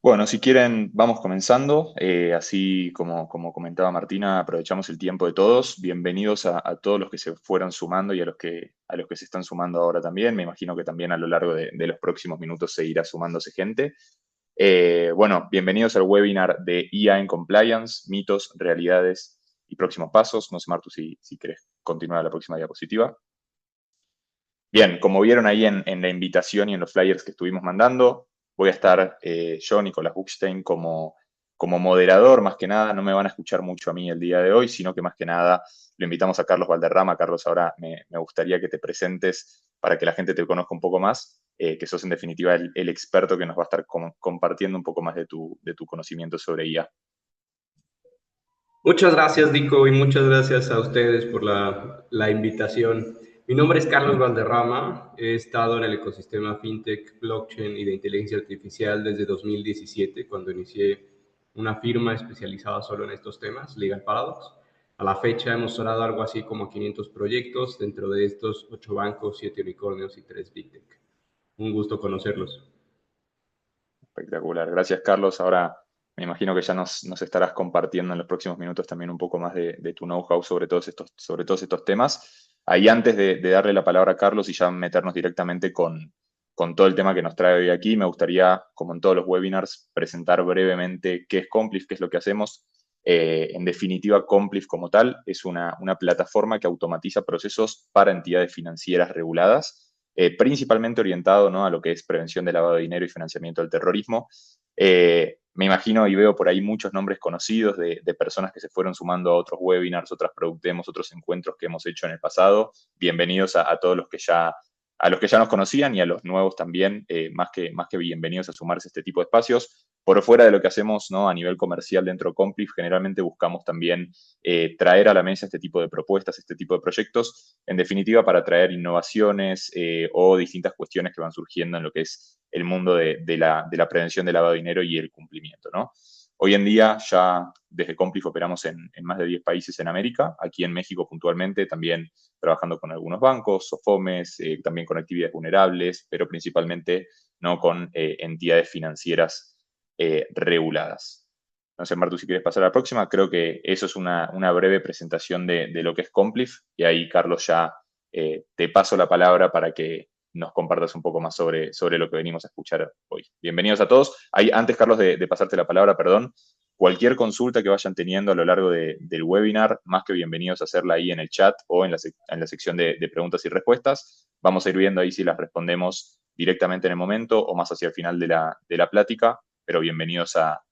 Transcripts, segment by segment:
Bueno, si quieren, vamos comenzando. Así como comentaba Martina, aprovechamos el tiempo de todos. Bienvenidos a todos los que se fueron sumando y a los que se están sumando ahora también. Me imagino que también a lo largo de los próximos minutos seguirá sumándose gente. Bueno, bienvenidos al webinar de IA en Compliance, mitos, realidades y próximos pasos. No sé, Martu, si querés continuar a la próxima diapositiva. Bien, como vieron ahí en la invitación y en los flyers que estuvimos mandando, voy a estar yo, Nicolás Buchstein, como moderador, más que nada. No me van a escuchar mucho a mí el día de hoy, sino que más que nada lo invitamos a Carlos Valderrama. Carlos, ahora me gustaría que te presentes para que la gente te conozca un poco más, que sos en definitiva el experto que nos va a estar compartiendo un poco más de tu conocimiento sobre IA. Muchas gracias, Nico, y muchas gracias a ustedes por la invitación. Mi nombre es Carlos Valderrama. He estado en el ecosistema fintech, blockchain y de inteligencia artificial desde 2017, cuando inicié una firma especializada solo en estos temas, Legal Paradox. A la fecha hemos cerrado algo así como 500 proyectos, dentro de estos 8 bancos, 7 unicornios y 3 big tech. Un gusto conocerlos. Espectacular. Gracias, Carlos. Ahora me imagino que ya nos estarás compartiendo en los próximos minutos también un poco más de tu know-how sobre todos estos temas. Ahí antes de darle la palabra a Carlos y ya meternos directamente con todo el tema que nos trae hoy aquí, me gustaría, como en todos los webinars, presentar brevemente qué es Complif, qué es lo que hacemos. En definitiva, Complif como tal es una plataforma que automatiza procesos para entidades financieras reguladas, principalmente orientado, ¿no?, a lo que es prevención de lavado de dinero y financiamiento del terrorismo. Me imagino y veo por ahí muchos nombres conocidos de personas que se fueron sumando a otros webinars, otras product demos, otros encuentros que hemos hecho en el pasado. Bienvenidos a todos los que ya nos conocían y a los nuevos también, más que bienvenidos a sumarse a este tipo de espacios. Por fuera de lo que hacemos, ¿no?, a nivel comercial dentro de Complif, generalmente buscamos también traer a la mesa este tipo de propuestas, este tipo de proyectos, en definitiva para traer innovaciones o distintas cuestiones que van surgiendo en lo que es el mundo de la prevención del lavado de dinero y el cumplimiento, ¿no? Hoy en día ya desde Complif operamos en más de 10 países en América, aquí en México puntualmente, también trabajando con algunos bancos, SOFOMES, también con actividades vulnerables, pero principalmente no con entidades financieras reguladas. No sé, Martu, si quieres pasar a la próxima, creo que eso es una breve presentación de lo que es Complif, y ahí, Carlos, ya te paso la palabra para que nos compartas un poco más sobre lo que venimos a escuchar hoy. Bienvenidos a todos. Ahí, antes, Carlos, de pasarte la palabra, perdón, cualquier consulta que vayan teniendo a lo largo del webinar, más que bienvenidos a hacerla ahí en el chat o en la sección de preguntas y respuestas. Vamos a ir viendo ahí si las respondemos directamente en el momento o más hacia el final de la plática, pero bienvenidos a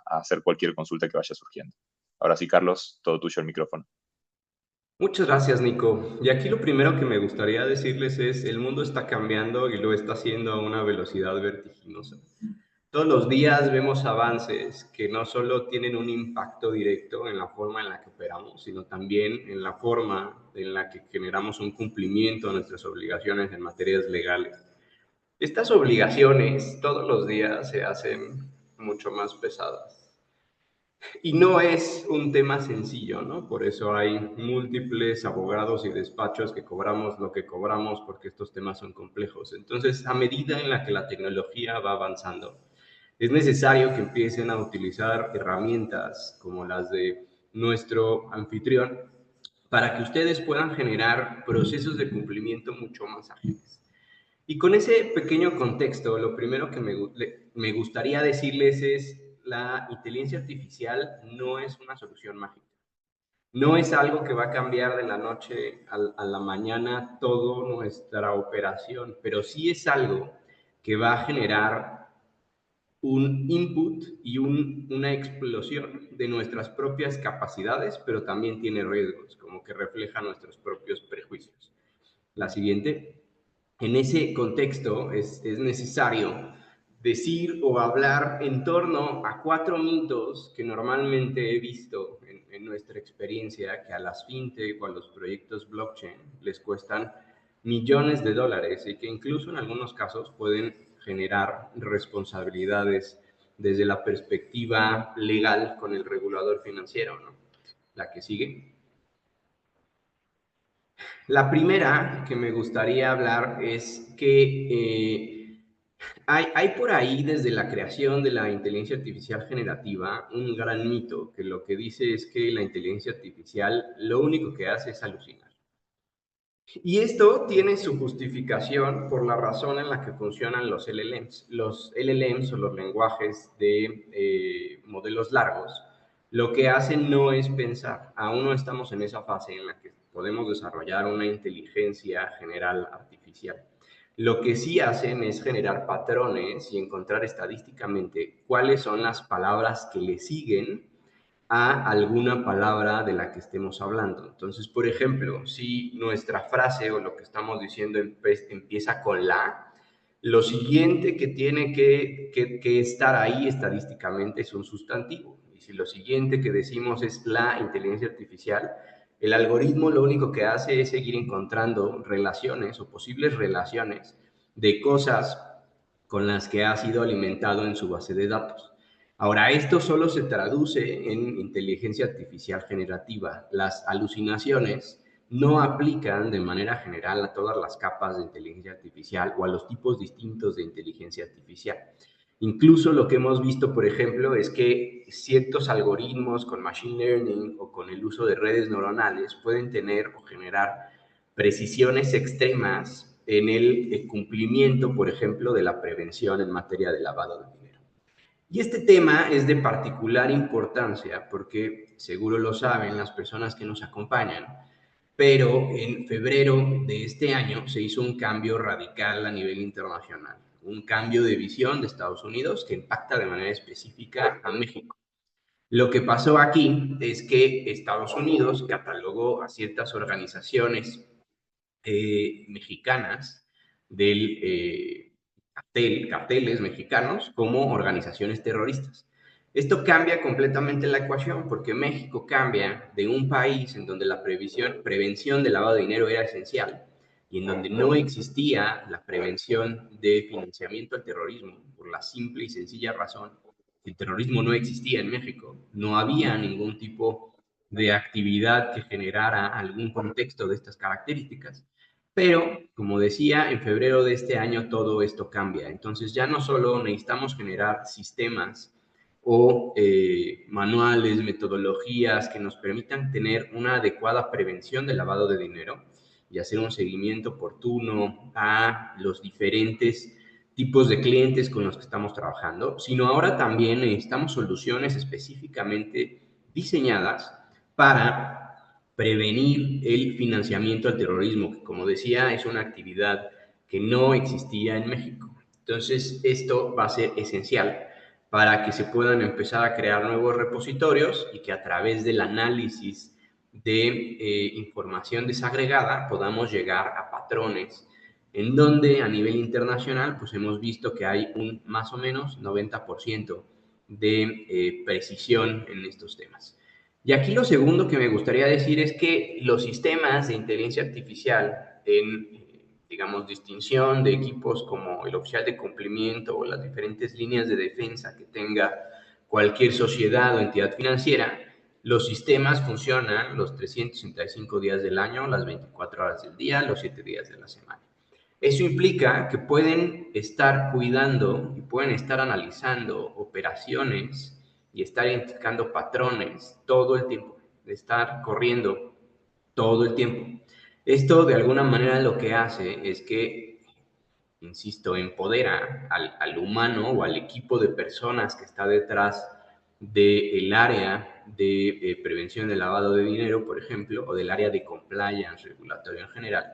hacer cualquier consulta que vaya surgiendo. Ahora sí, Carlos, todo tuyo el micrófono. Muchas gracias, Nico. Y aquí lo primero que me gustaría decirles es, el mundo está cambiando y lo está haciendo a una velocidad vertiginosa. Todos los días vemos avances que no solo tienen un impacto directo en la forma en la que operamos, sino también en la forma en la que generamos un cumplimiento a nuestras obligaciones en materias legales. Estas obligaciones todos los días se hacen mucho más pesadas. Y no es un tema sencillo, ¿no? Por eso hay múltiples abogados y despachos que cobramos lo que cobramos porque estos temas son complejos. Entonces, a medida en la que la tecnología va avanzando, es necesario que empiecen a utilizar herramientas como las de nuestro anfitrión para que ustedes puedan generar procesos de cumplimiento mucho más ágiles. Y con ese pequeño contexto, lo primero que me gustaría decirles es, la inteligencia artificial no es una solución mágica. No es algo que va a cambiar de la noche a la mañana toda nuestra operación, pero sí es algo que va a generar un input y una explosión de nuestras propias capacidades, pero también tiene riesgos, como que refleja nuestros propios prejuicios. La siguiente. En ese contexto es necesario decir o hablar en torno a 4 mitos que normalmente he visto en nuestra experiencia, que a las fintech o a los proyectos blockchain les cuestan millones de dólares y que incluso en algunos casos pueden generar responsabilidades desde la perspectiva legal con el regulador financiero, ¿no? La que sigue. La primera que me gustaría hablar es que Hay por ahí, desde la creación de la inteligencia artificial generativa, un gran mito que lo que dice es que la inteligencia artificial lo único que hace es alucinar. Y esto tiene su justificación por la razón en la que funcionan los LLMs. Los LLMs o los lenguajes de modelos largos, lo que hacen no es pensar. Aún no estamos en esa fase en la que podemos desarrollar una inteligencia general artificial. Lo que sí hacen es generar patrones y encontrar estadísticamente cuáles son las palabras que le siguen a alguna palabra de la que estemos hablando. Entonces, por ejemplo, si nuestra frase o lo que estamos diciendo empieza con la, lo siguiente que tiene que estar ahí estadísticamente es un sustantivo. Y si lo siguiente que decimos es la inteligencia artificial, el algoritmo lo único que hace es seguir encontrando relaciones o posibles relaciones de cosas con las que ha sido alimentado en su base de datos. Ahora, esto solo se traduce en inteligencia artificial generativa. Las alucinaciones no aplican de manera general a todas las capas de inteligencia artificial o a los tipos distintos de inteligencia artificial. Incluso lo que hemos visto, por ejemplo, es que ciertos algoritmos con machine learning o con el uso de redes neuronales pueden tener o generar precisiones extremas en el cumplimiento, por ejemplo, de la prevención en materia de lavado de dinero. Y este tema es de particular importancia porque, seguro lo saben las personas que nos acompañan, pero en febrero de este año se hizo un cambio radical a nivel internacional, un cambio de visión de Estados Unidos que impacta de manera específica a México. Lo que pasó aquí es que Estados Unidos catalogó a ciertas organizaciones mexicanas del carteles mexicanos como organizaciones terroristas. Esto cambia completamente la ecuación porque México cambia de un país en donde la prevención del lavado de dinero era esencial y en donde no existía la prevención de financiamiento al terrorismo por la simple y sencilla razón que el terrorismo no existía en México. No había ningún tipo de actividad que generara algún contexto de estas características. Pero, como decía, en febrero de este año todo esto cambia. Entonces ya no solo necesitamos generar sistemas o manuales, metodologías que nos permitan tener una adecuada prevención del lavado de dinero y hacer un seguimiento oportuno a los diferentes tipos de clientes con los que estamos trabajando, sino ahora también necesitamos soluciones específicamente diseñadas para prevenir el financiamiento al terrorismo, que como decía es una actividad que no existía en México. Entonces esto va a ser esencial para que se puedan empezar a crear nuevos repositorios y que a través del análisis de información desagregada podamos llegar a patrones en donde a nivel internacional pues hemos visto que hay un más o menos 90% de precisión en estos temas. Y aquí lo segundo que me gustaría decir es que los sistemas de inteligencia artificial en, digamos, distinción de equipos como el oficial de cumplimiento o las diferentes líneas de defensa que tenga cualquier sociedad o entidad financiera, los sistemas funcionan los 365 días del año, las 24 horas del día, los 7 días de la semana. Eso implica que pueden estar cuidando y pueden estar analizando operaciones y estar identificando patrones todo el tiempo, de estar corriendo todo el tiempo. Esto de alguna manera lo que hace es que, insisto, empodera al humano o al equipo de personas que está detrás del área de prevención del lavado de dinero, por ejemplo, o del área de compliance regulatorio en general,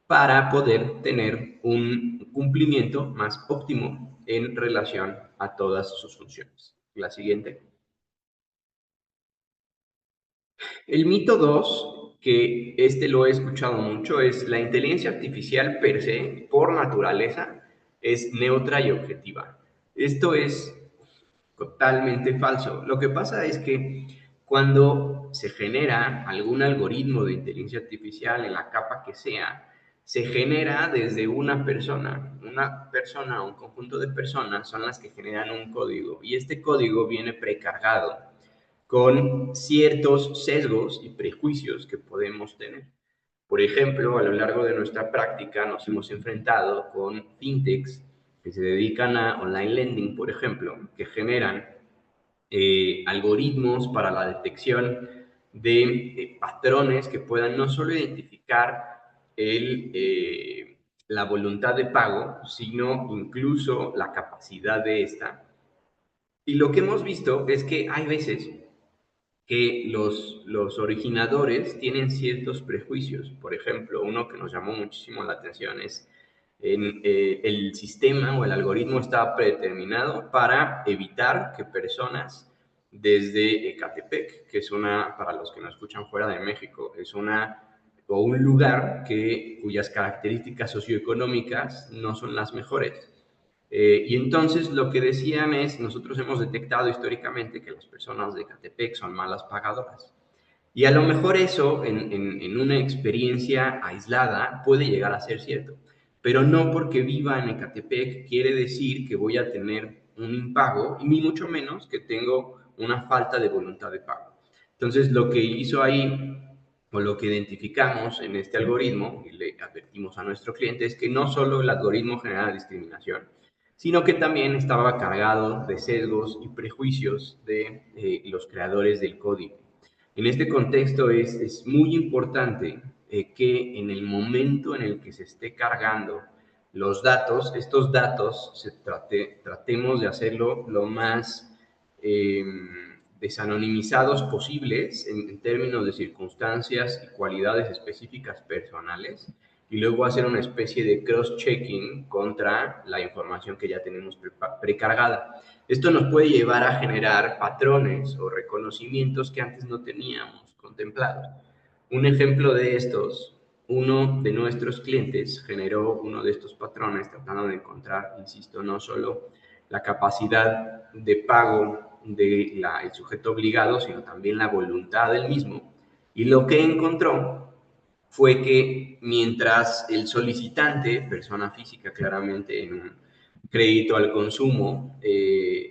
para poder tener un cumplimiento más óptimo en relación a todas sus funciones. La siguiente. El mito 2, que este lo he escuchado mucho, es la inteligencia artificial per se, por naturaleza, es neutra y objetiva. Esto es totalmente falso. Lo que pasa es que cuando se genera algún algoritmo de inteligencia artificial en la capa que sea, se genera desde una persona. Una persona o un conjunto de personas son las que generan un código y este código viene precargado con ciertos sesgos y prejuicios que podemos tener. Por ejemplo, a lo largo de nuestra práctica nos hemos enfrentado con fintechs que se dedican a online lending, por ejemplo, que generan algoritmos para la detección de patrones que puedan no solo identificar la voluntad de pago, sino incluso la capacidad de esta. Y lo que hemos visto es que hay veces que los originadores tienen ciertos prejuicios. Por ejemplo, uno que nos llamó muchísimo la atención es el sistema o el algoritmo está predeterminado para evitar que personas desde Ecatepec, que es para los que nos escuchan fuera de México, es un lugar cuyas características socioeconómicas no son las mejores. Y entonces lo que decían es, nosotros hemos detectado históricamente que las personas de Ecatepec son malas pagadoras. Y a lo mejor eso en una experiencia aislada puede llegar a ser cierto, pero no porque viva en Ecatepec quiere decir que voy a tener un impago, y ni mucho menos que tengo una falta de voluntad de pago. Entonces, lo que hizo ahí, o lo que identificamos en este algoritmo, y le advertimos a nuestro cliente, es que no solo el algoritmo genera discriminación, sino que también estaba cargado de sesgos y prejuicios de los creadores del código. En este contexto es muy importante que en el momento en el que se esté cargando los datos, estos datos tratemos de hacerlo lo más desanonimizados posibles en términos de circunstancias y cualidades específicas personales, y luego hacer una especie de cross-checking contra la información que ya tenemos precargada. Esto nos puede llevar a generar patrones o reconocimientos que antes no teníamos contemplados. Un ejemplo de estos, uno de nuestros clientes generó uno de estos patrones tratando de encontrar, insisto, no solo la capacidad de pago del sujeto obligado, sino también la voluntad del mismo. Y lo que encontró fue que mientras el solicitante, persona física claramente en un crédito al consumo,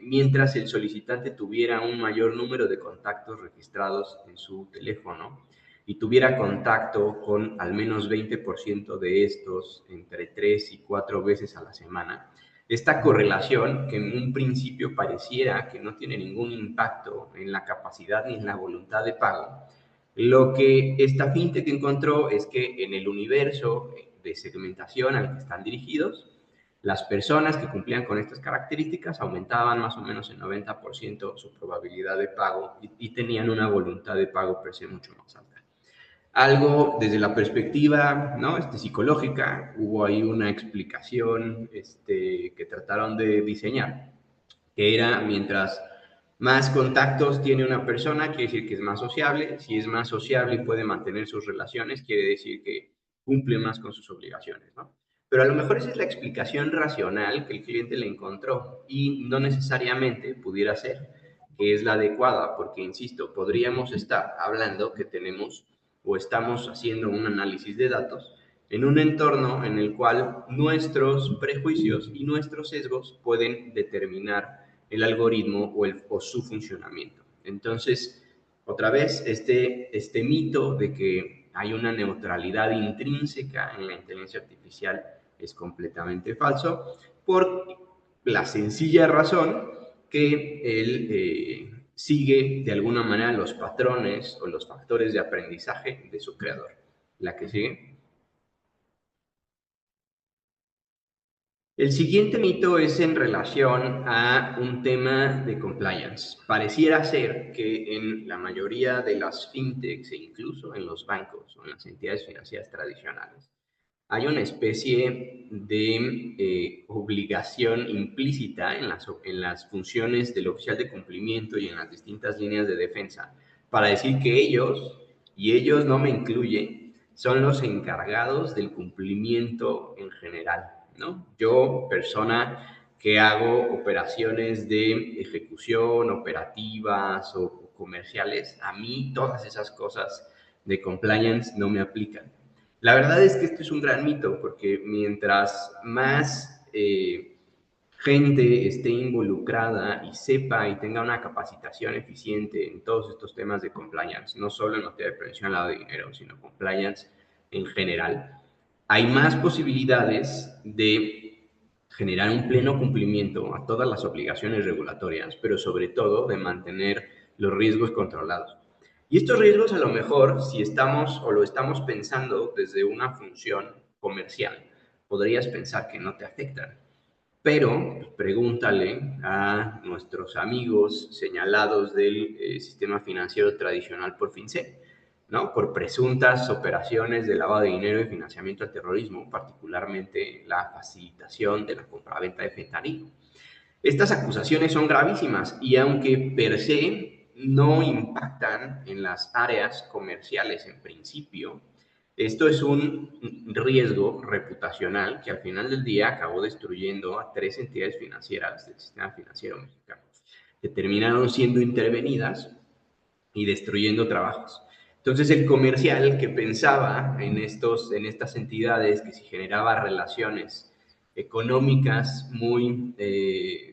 mientras el solicitante tuviera un mayor número de contactos registrados en su teléfono y tuviera contacto con al menos 20% de estos entre 3 y 4 veces a la semana, esta correlación, que en un principio pareciera que no tiene ningún impacto en la capacidad ni en la voluntad de pago, lo que esta fintech encontró es que en el universo de segmentación al que están dirigidos, las personas que cumplían con estas características aumentaban más o menos en 90% su probabilidad de pago y tenían una voluntad de pago per se mucho más alta. Algo desde la perspectiva, ¿no? Psicológica, hubo ahí una explicación que trataron de diseñar, que era mientras más contactos tiene una persona, quiere decir que es más sociable. Si es más sociable y puede mantener sus relaciones, quiere decir que cumple más con sus obligaciones, ¿no? Pero a lo mejor esa es la explicación racional que el cliente le encontró y no necesariamente pudiera ser que es la adecuada, porque, insisto, podríamos estar hablando que tenemos o estamos haciendo un análisis de datos en un entorno en el cual nuestros prejuicios y nuestros sesgos pueden determinar el algoritmo o su funcionamiento. Entonces, otra vez, este mito de que hay una neutralidad intrínseca en la inteligencia artificial es completamente falso, por la sencilla razón que él sigue de alguna manera los patrones o los factores de aprendizaje de su creador. La que sigue. El siguiente mito es en relación a un tema de compliance. Pareciera ser que en la mayoría de las fintechs e incluso en los bancos o en las entidades financieras tradicionales hay una especie de obligación implícita en las funciones del oficial de cumplimiento y en las distintas líneas de defensa para decir que ellos, y ellos no me incluyen, son los encargados del cumplimiento en general, ¿no? Yo, persona que hago operaciones de ejecución, operativas o comerciales, a mí todas esas cosas de compliance no me aplican. La verdad es que esto es un gran mito, porque mientras más gente esté involucrada y sepa y tenga una capacitación eficiente en todos estos temas de compliance, no solo en materia de prevención al lavado de dinero, sino compliance en general, hay más posibilidades de generar un pleno cumplimiento a todas las obligaciones regulatorias, pero sobre todo de mantener los riesgos controlados. Y estos riesgos a lo mejor, si estamos o lo estamos pensando desde una función comercial, podrías pensar que no te afectan. Pero pues, pregúntale a nuestros amigos señalados del sistema financiero tradicional por FinCEN, ¿no? Por presuntas operaciones de lavado de dinero y financiamiento al terrorismo, particularmente la facilitación de la compraventa de fentanilo. Estas acusaciones son gravísimas y aunque per se no impactan en las áreas comerciales en principio, esto es un riesgo reputacional que al final del día acabó destruyendo a 3 entidades financieras del sistema financiero mexicano, que terminaron siendo intervenidas y destruyendo trabajos. Entonces el comercial que pensaba en estas entidades, que si generaba relaciones económicas muy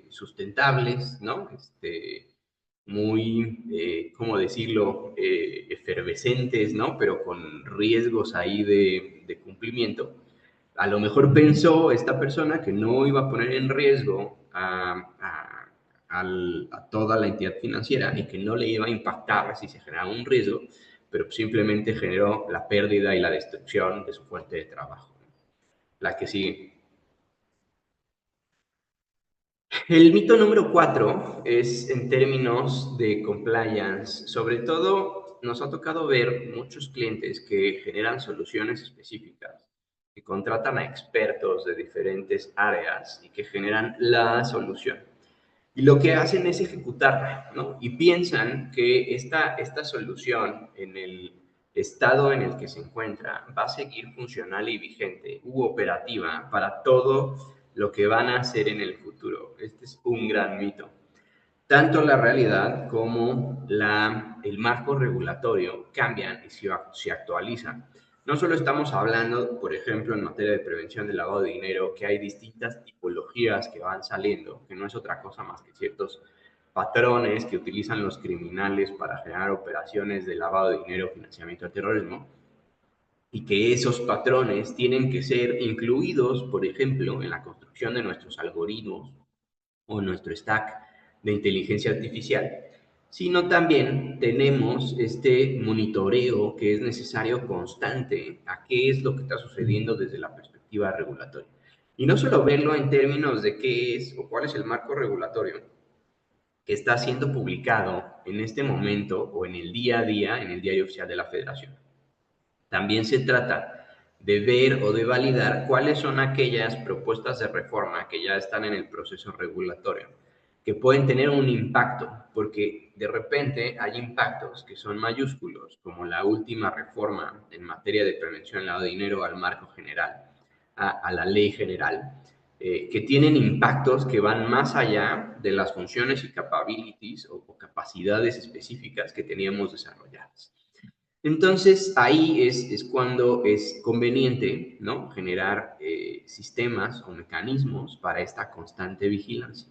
sustentables, ¿no? Muy, ¿cómo decirlo?, efervescentes, ¿no? Pero con riesgos ahí de cumplimiento. A lo mejor pensó esta persona que no iba a poner en riesgo a toda la entidad financiera y que no le iba a impactar si se generaba un riesgo, pero simplemente generó la pérdida y la destrucción de su fuente de trabajo. La que sigue. El mito número 4 es en términos de compliance. Sobre todo, nos ha tocado ver muchos clientes que generan soluciones específicas, que contratan a expertos de diferentes áreas y que generan la solución. Y lo que hacen es ejecutarla, ¿no? Y piensan que esta solución en el estado en el que se encuentra va a seguir funcional y vigente u operativa para todo lo que van a hacer en el futuro. Este es un gran mito. Tanto la realidad como el marco regulatorio cambian y se actualizan. No solo estamos hablando, por ejemplo, en materia de prevención del lavado de dinero, que hay distintas tipologías que van saliendo, que no es otra cosa más que ciertos patrones que utilizan los criminales para generar operaciones de lavado de dinero, financiamiento del terrorismo, y que esos patrones tienen que ser incluidos, por ejemplo, en la construcción de nuestros algoritmos o nuestro stack de inteligencia artificial, sino también tenemos este monitoreo que es necesario constante a qué es lo que está sucediendo desde la perspectiva regulatoria. Y no solo verlo en términos de qué es o cuál es el marco regulatorio que está siendo publicado en este momento o en el día a día en el Diario Oficial de la Federación. También se trata de ver o de validar cuáles son aquellas propuestas de reforma que ya están en el proceso regulatorio, que pueden tener un impacto, porque de repente hay impactos que son mayúsculos, como la última reforma en materia de prevención del lavado de dinero al marco general, a la ley general, que tienen impactos que van más allá de las funciones y capabilities o capacidades específicas que teníamos desarrolladas. Entonces, ahí es cuando es conveniente, ¿no?, generar sistemas o mecanismos para esta constante vigilancia.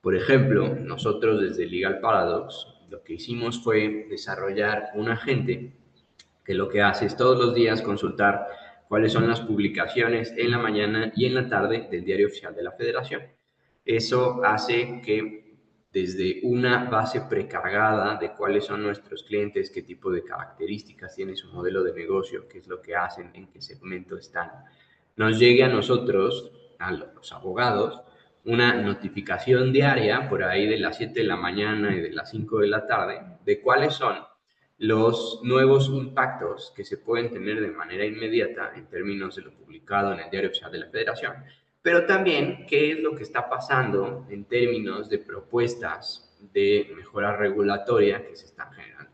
Por ejemplo, nosotros desde Legal Paradox lo que hicimos fue desarrollar un agente que lo que hace es todos los días consultar cuáles son las publicaciones en la mañana y en la tarde del Diario Oficial de la Federación. Eso hace que desde una base precargada de cuáles son nuestros clientes, qué tipo de características tiene su modelo de negocio, qué es lo que hacen, en qué segmento están, nos llegue a nosotros, a los abogados, una notificación diaria por ahí de las 7 de la mañana y de las 5 de la tarde de cuáles son los nuevos impactos que se pueden tener de manera inmediata en términos de lo publicado en el Diario Oficial de la Federación, pero también qué es lo que está pasando en términos de propuestas de mejora regulatoria que se están generando.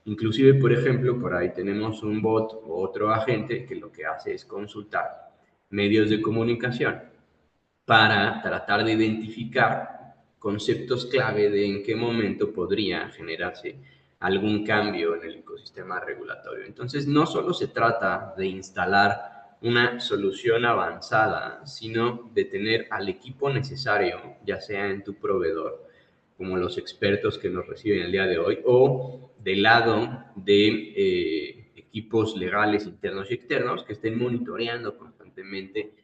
Inclusive, por ejemplo, por ahí tenemos un bot o otro agente que lo que hace es consultar medios de comunicación para tratar de identificar conceptos clave de en qué momento podría generarse algún cambio en el ecosistema regulatorio. Entonces, no solo se trata de instalar una solución avanzada, sino de tener al equipo necesario, ya sea en tu proveedor, como los expertos que nos reciben el día de hoy, o del lado de equipos legales internos y externos que estén monitoreando constantemente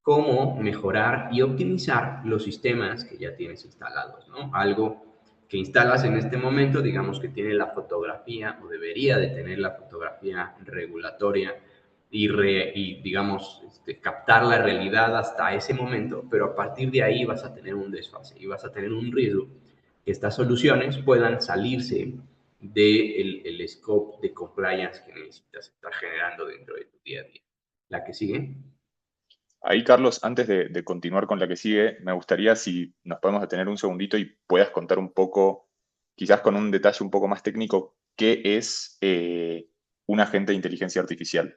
cómo mejorar y optimizar los sistemas que ya tienes instalados, ¿no? Algo que instalas en este momento, digamos que tiene la fotografía o debería de tener la fotografía regulatoria y digamos, captar la realidad hasta ese momento, pero a partir de ahí vas a tener un desfase y vas a tener un riesgo que estas soluciones puedan salirse del el scope de compliance que necesitas estar generando dentro de tu día a día. ¿La que sigue? Ahí, Carlos, antes de continuar con la que sigue, me gustaría si nos podemos detener un segundito y puedas contar un poco, quizás con un detalle un poco más técnico, qué es un agente de inteligencia artificial.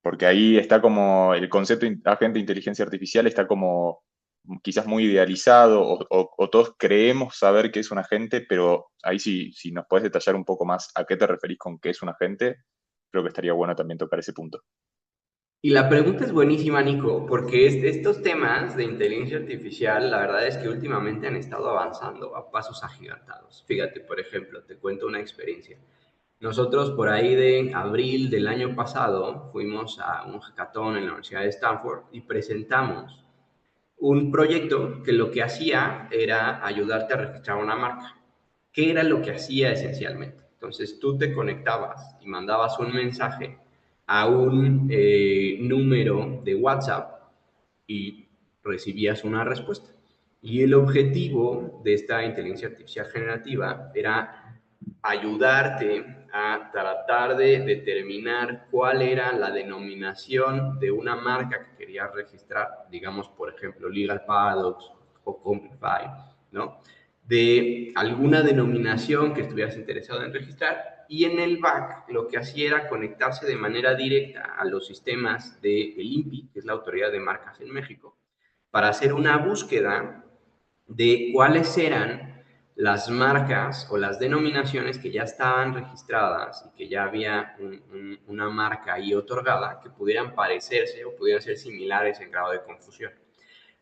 Porque ahí está como el concepto de agente de inteligencia artificial está como quizás muy idealizado o todos creemos saber qué es un agente, pero ahí si nos puedes detallar un poco más a qué te referís con qué es un agente, creo que estaría bueno también tocar ese punto. Y la pregunta es buenísima, Nico, porque estos temas de inteligencia artificial, la verdad es que últimamente han estado avanzando a pasos agigantados. Fíjate, por ejemplo, te cuento una experiencia. Nosotros por ahí de abril del año pasado fuimos a un hackathon en la Universidad de Stanford y presentamos un proyecto que lo que hacía era ayudarte a registrar una marca. ¿Qué era lo que hacía esencialmente? Entonces tú te conectabas y mandabas un mensaje a un número de WhatsApp y recibías una respuesta. Y el objetivo de esta inteligencia artificial generativa era ayudarte a tratar de determinar cuál era la denominación de una marca que querías registrar, digamos, por ejemplo, Legal Paradox o Complify, ¿no? De alguna denominación que estuvieras interesado en registrar, y en el back lo que hacía era conectarse de manera directa a los sistemas del INPI, que es la Autoridad de Marcas en México, para hacer una búsqueda de cuáles eran las marcas o las denominaciones que ya estaban registradas y que ya había una marca ahí otorgada que pudieran parecerse o pudieran ser similares en grado de confusión.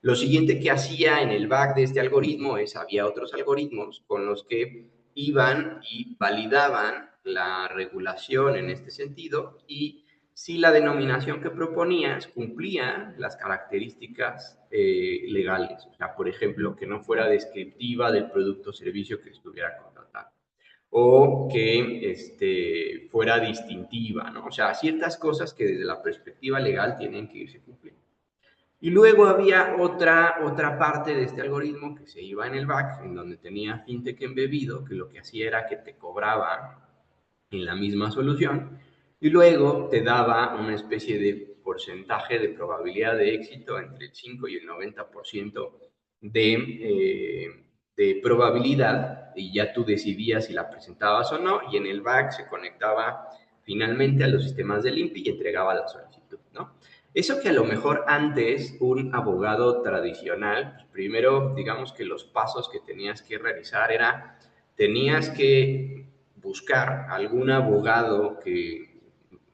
Lo siguiente que hacía en el back de este algoritmo es, había otros algoritmos con los que iban y validaban la regulación en este sentido y si la denominación que proponías cumplía las características legales. O sea, por ejemplo, que no fuera descriptiva del producto o servicio que estuviera contratando o que fuera distintiva, ¿no? O sea, ciertas cosas que desde la perspectiva legal tienen que irse cumpliendo. Y luego había otra parte de este algoritmo que se iba en el back, en donde tenía fintech embebido, que lo que hacía era que te cobraba en la misma solución y luego te daba una especie de porcentaje de probabilidad de éxito entre el 5 y el 90% de probabilidad y ya tú decidías si la presentabas o no y en el back se conectaba finalmente a los sistemas del INPI y entregaba la solicitud, ¿no? Eso que a lo mejor antes un abogado tradicional, pues primero digamos que los pasos que tenías que realizar era, tenías que buscar algún abogado que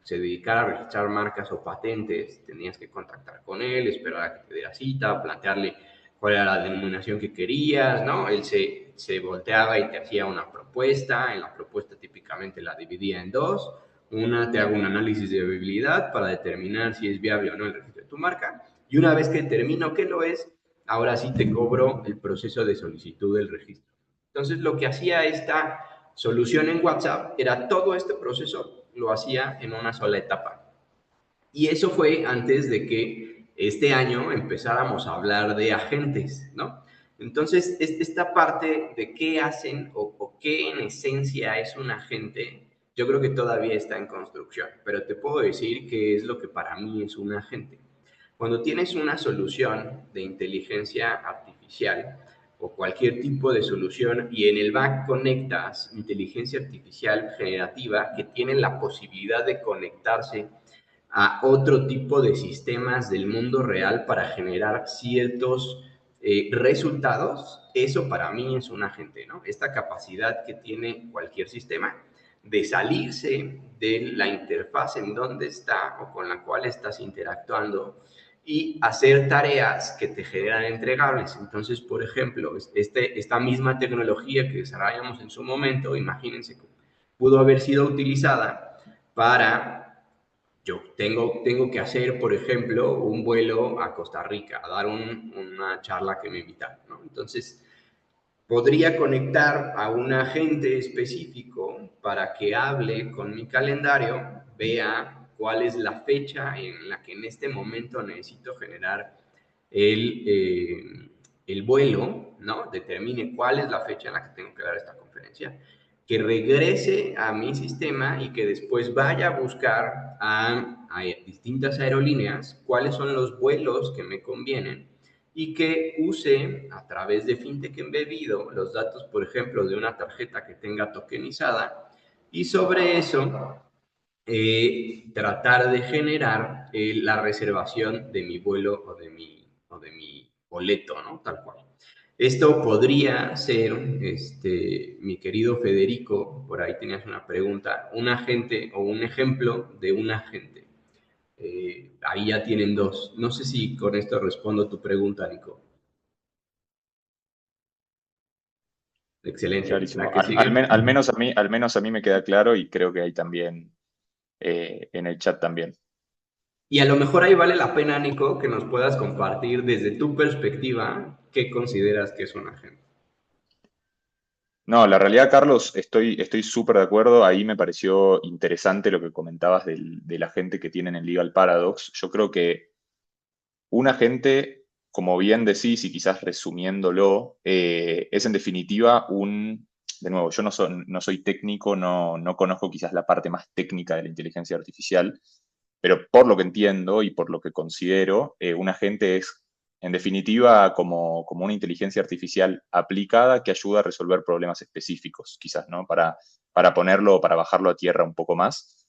se dedicara a registrar marcas o patentes, tenías que contactar con él, esperar a que te diera cita, plantearle cuál era la denominación que querías, ¿no? Él se volteaba y te hacía una propuesta, en la propuesta típicamente la dividía en dos, una te hago un análisis de viabilidad para determinar si es viable o no el registro de tu marca, y una vez que determino que lo es, ahora sí te cobro el proceso de solicitud del registro. Entonces, lo que hacía esta solución en WhatsApp era todo este proceso lo hacía en una sola etapa. Y eso fue antes de que este año empezáramos a hablar de agentes, ¿no? Entonces, esta parte de qué hacen o qué en esencia es un agente, yo creo que todavía está en construcción, pero te puedo decir qué es lo que para mí es un agente. Cuando tienes una solución de inteligencia artificial o cualquier tipo de solución y en el back conectas inteligencia artificial generativa que tienen la posibilidad de conectarse a otro tipo de sistemas del mundo real para generar ciertos resultados, eso para mí es un agente, ¿no? Esta capacidad que tiene cualquier sistema de salirse de la interfaz en donde está o con la cual estás interactuando y hacer tareas que te generan entregables. Entonces, por ejemplo, esta misma tecnología que desarrollamos en su momento, imagínense, pudo haber sido utilizada para Yo tengo que hacer, por ejemplo, un vuelo a Costa Rica, a dar una charla que me invitaron, ¿no? Entonces, podría conectar a un agente específico para que hable con mi calendario, vea cuál es la fecha en la que en este momento necesito generar el, eh, el vuelo, ¿no? Determine cuál es la fecha en la que tengo que dar esta conferencia, que regrese a mi sistema y que después vaya a buscar a distintas aerolíneas cuáles son los vuelos que me convienen y que use a través de FinTech embebido los datos, por ejemplo, de una tarjeta que tenga tokenizada y sobre eso tratar de generar la reservación de mi vuelo o de mi boleto, ¿no? Tal cual. Esto podría ser, mi querido Federico, por ahí tenías una pregunta, un agente o un ejemplo de un agente. Ahí ya tienen dos. No sé si con esto respondo tu pregunta, Nico. Excelente. La Clarísimo. que sigue. Al menos a mí me queda claro y creo que hay también en el chat también. Y a lo mejor ahí vale la pena, Nico, que nos puedas compartir desde tu perspectiva qué consideras que es un agente. No, la realidad, Carlos, estoy súper de acuerdo. Ahí me pareció interesante lo que comentabas de la gente que tienen el Legal Paradox. Yo creo que un agente, como bien decís, y quizás resumiéndolo, es en definitiva de nuevo, yo no soy técnico, no conozco quizás la parte más técnica de la inteligencia artificial, pero por lo que entiendo y por lo que considero, un agente es, en definitiva, como una inteligencia artificial aplicada que ayuda a resolver problemas específicos, quizás, ¿no? Para ponerlo, para bajarlo a tierra un poco más.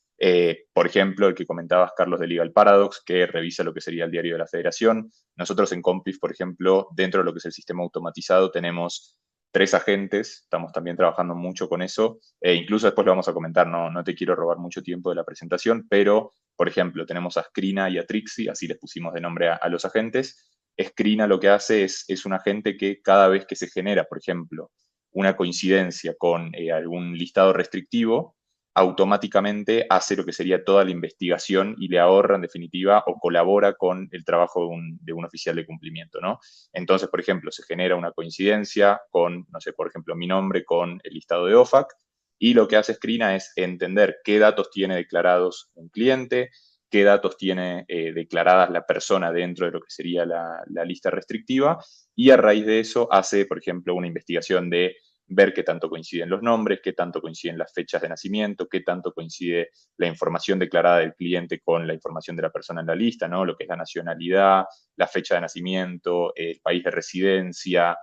Por ejemplo, el que comentabas, Carlos, de Legal Paradox, que revisa lo que sería el diario de la Federación. Nosotros en Compif, por ejemplo, dentro de lo que es el sistema automatizado, tenemos 3 agentes, estamos también trabajando mucho con eso, incluso después lo vamos a comentar, no te quiero robar mucho tiempo de la presentación, pero, por ejemplo, tenemos a Scrina y a Trixie, así les pusimos de nombre a los agentes. Scrina lo que hace es un agente que cada vez que se genera, por ejemplo, una coincidencia con algún listado restrictivo, automáticamente hace lo que sería toda la investigación y le ahorra, en definitiva, o colabora con el trabajo de un oficial de cumplimiento, ¿no? Entonces, por ejemplo, se genera una coincidencia con, no sé, por ejemplo, mi nombre con el listado de OFAC, y lo que hace Scrina es entender qué datos tiene declarados un cliente, qué datos tiene declaradas la persona dentro de lo que sería la lista restrictiva, y a raíz de eso hace, por ejemplo, una investigación de ver qué tanto coinciden los nombres, qué tanto coinciden las fechas de nacimiento, qué tanto coincide la información declarada del cliente con la información de la persona en la lista, ¿no? Lo que es la nacionalidad, la fecha de nacimiento, el país de residencia,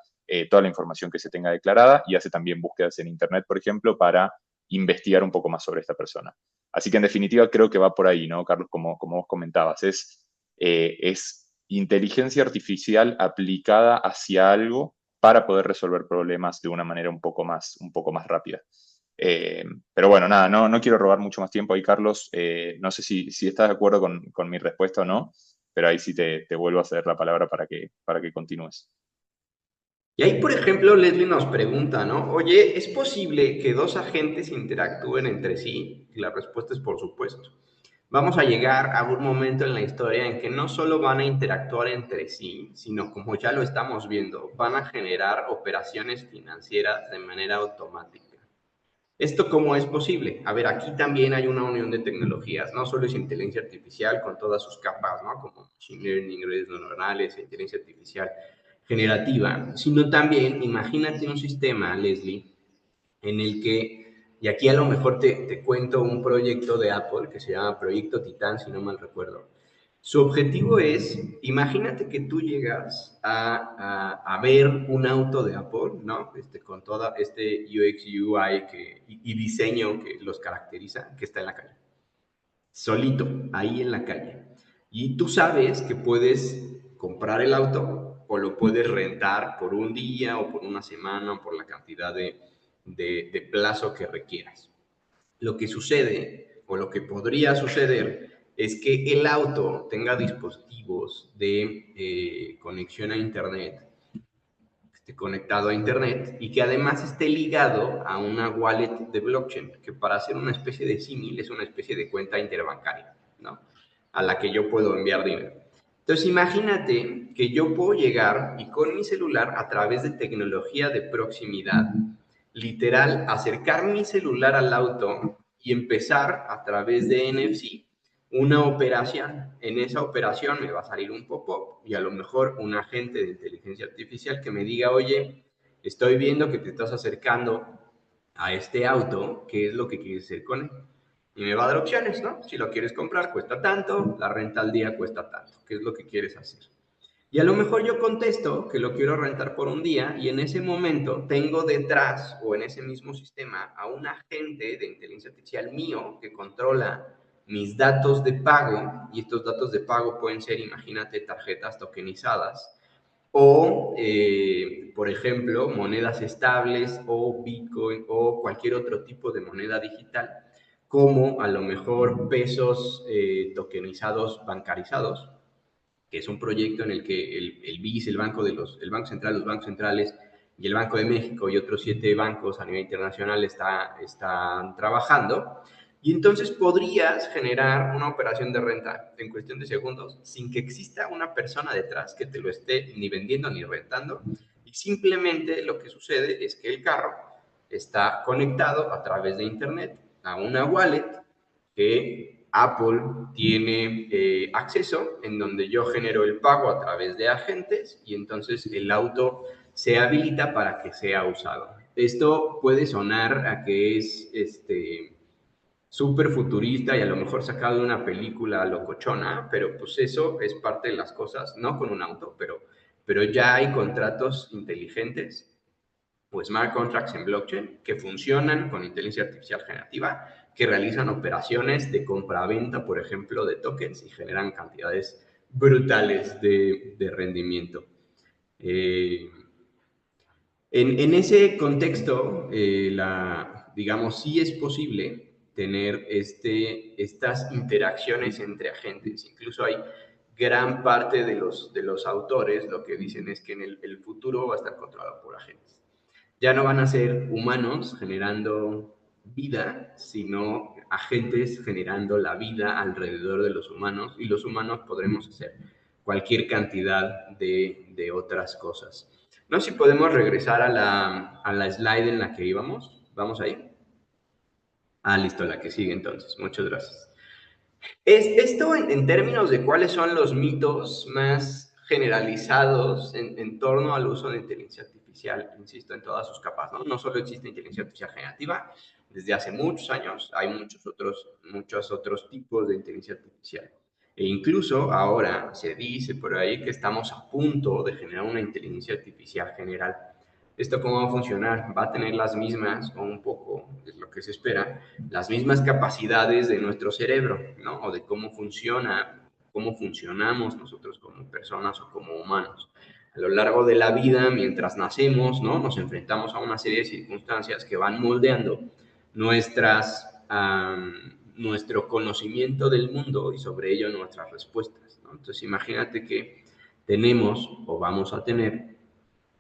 toda la información que se tenga declarada, y hace también búsquedas en Internet, por ejemplo, para investigar un poco más sobre esta persona. Así que en definitiva creo que va por ahí, ¿no, Carlos? Como vos comentabas, es inteligencia artificial aplicada hacia algo para poder resolver problemas de una manera un poco más rápida. Pero bueno, nada, no quiero robar mucho más tiempo ahí, Carlos. No sé si estás de acuerdo con mi respuesta o no, pero ahí sí te vuelvo a ceder la palabra para que continúes. Y ahí, por ejemplo, Leslie nos pregunta, ¿no? Oye, ¿es posible que dos agentes interactúen entre sí? Y la respuesta es por supuesto. Vamos a llegar a un momento en la historia en que no solo van a interactuar entre sí, sino como ya lo estamos viendo, van a generar operaciones financieras de manera automática. ¿Esto cómo es posible? A ver, aquí también hay una unión de tecnologías, no solo es inteligencia artificial con todas sus capas, ¿no? Como machine learning, redes neuronales, inteligencia artificial generativa, sino también, imagínate un sistema, Leslie, en el que, y aquí a lo mejor te cuento un proyecto de Apple que se llama Proyecto Titán, si no mal recuerdo. Su objetivo es, imagínate que tú llegas a ver un auto de Apple, ¿no? Con todo este UX, UI y diseño que los caracteriza, que está en la calle. Solito, ahí en la calle. Y tú sabes que puedes comprar el auto o lo puedes rentar por un día o por una semana o por la cantidad de plazo que requieras. Lo que sucede o lo que podría suceder es que el auto tenga dispositivos de conexión a Internet, esté conectado a Internet y que además esté ligado a una wallet de blockchain, que para hacer una especie de símil es una especie de cuenta interbancaria. ¿no? A la que yo puedo enviar dinero. Entonces, imagínate que yo puedo llegar y con mi celular, a través de tecnología de proximidad, literal, acercar mi celular al auto y empezar a través de NFC una operación. En esa operación me va a salir un pop-up y a lo mejor un agente de inteligencia artificial que me diga, oye, estoy viendo que te estás acercando a este auto, ¿qué es lo que quieres hacer con él? Y me va a dar opciones, ¿no? Si lo quieres comprar, cuesta tanto, la renta al día cuesta tanto, ¿qué es lo que quieres hacer? Y a lo mejor yo contesto que lo quiero rentar por un día y en ese momento tengo detrás o en ese mismo sistema a un agente de inteligencia artificial mío que controla mis datos de pago y estos datos de pago pueden ser, imagínate, tarjetas tokenizadas o, por ejemplo, monedas estables o Bitcoin o cualquier otro tipo de moneda digital, como a lo mejor pesos tokenizados bancarizados, que es un proyecto en el que el BIS, el Banco Central, los bancos centrales y el Banco de México y otros 7 bancos a nivel internacional están trabajando. Y entonces podrías generar una operación de renta en cuestión de segundos sin que exista una persona detrás que te lo esté ni vendiendo ni rentando. Y simplemente lo que sucede es que el carro está conectado a través de Internet a una wallet que Apple tiene acceso, en donde yo genero el pago a través de agentes y entonces el auto se habilita para que sea usado. Esto puede sonar a que es súper futurista y a lo mejor sacado de una película locochona, pero pues eso es parte de las cosas, no con un auto, pero ya hay contratos inteligentes o smart contracts en blockchain que funcionan con inteligencia artificial generativa, que realizan operaciones de compra-venta, por ejemplo, de tokens y generan cantidades brutales de rendimiento. En ese contexto, digamos, sí es posible tener estas interacciones entre agentes. Incluso hay gran parte de los autores lo que dicen es que en el futuro va a estar controlado por agentes. Ya no van a ser humanos generando vida, sino agentes generando la vida alrededor de los humanos y los humanos podremos hacer cualquier cantidad de otras cosas. No sé si podemos regresar a la slide en la que íbamos. ¿Vamos ahí? Ah, listo, la que sigue entonces. Muchas gracias. Esto en términos de cuáles son los mitos más generalizados en torno al uso de inteligencia artificial, insisto, en todas sus capas, ¿no? No solo existe inteligencia artificial generativa, desde hace muchos años hay muchos otros tipos de inteligencia artificial. E incluso ahora se dice por ahí que estamos a punto de generar una inteligencia artificial general. ¿Esto cómo va a funcionar? Va a tener las mismas, o un poco, es lo que se espera, las mismas capacidades de nuestro cerebro, ¿no? O de cómo funcionamos nosotros como personas o como humanos. A lo largo de la vida, mientras nacemos, ¿no? Nos enfrentamos a una serie de circunstancias que van moldeando nuestro conocimiento del mundo y sobre ello nuestras respuestas, ¿no? Entonces, imagínate que tenemos o vamos a tener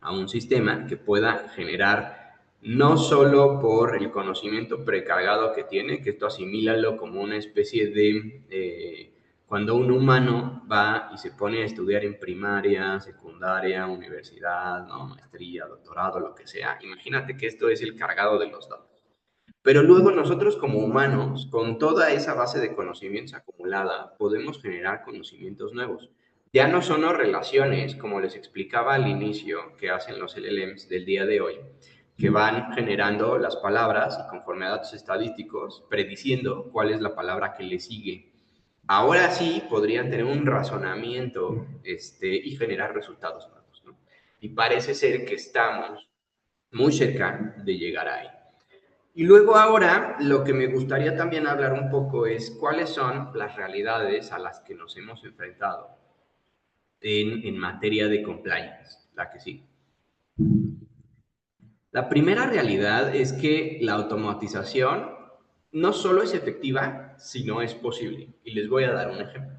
a un sistema que pueda generar no solo por el conocimiento precargado que tiene, que esto asimílalo como una especie de cuando un humano va y se pone a estudiar en primaria, secundaria, universidad, ¿no? Maestría, doctorado, lo que sea. Imagínate que esto es el cargado de los datos. Pero luego nosotros como humanos, con toda esa base de conocimientos acumulada, podemos generar conocimientos nuevos. Ya no son relaciones, como les explicaba al inicio, que hacen los LLMs del día de hoy, que van generando las palabras y conforme a datos estadísticos, prediciendo cuál es la palabra que le sigue. Ahora sí podrían tener un razonamiento y generar resultados nuevos, ¿no? Y parece ser que estamos muy cerca de llegar ahí. Y luego ahora lo que me gustaría también hablar un poco es cuáles son las realidades a las que nos hemos enfrentado en materia de compliance, la que sí. La primera realidad es que la automatización no solo es efectiva, sino es posible. Y les voy a dar un ejemplo.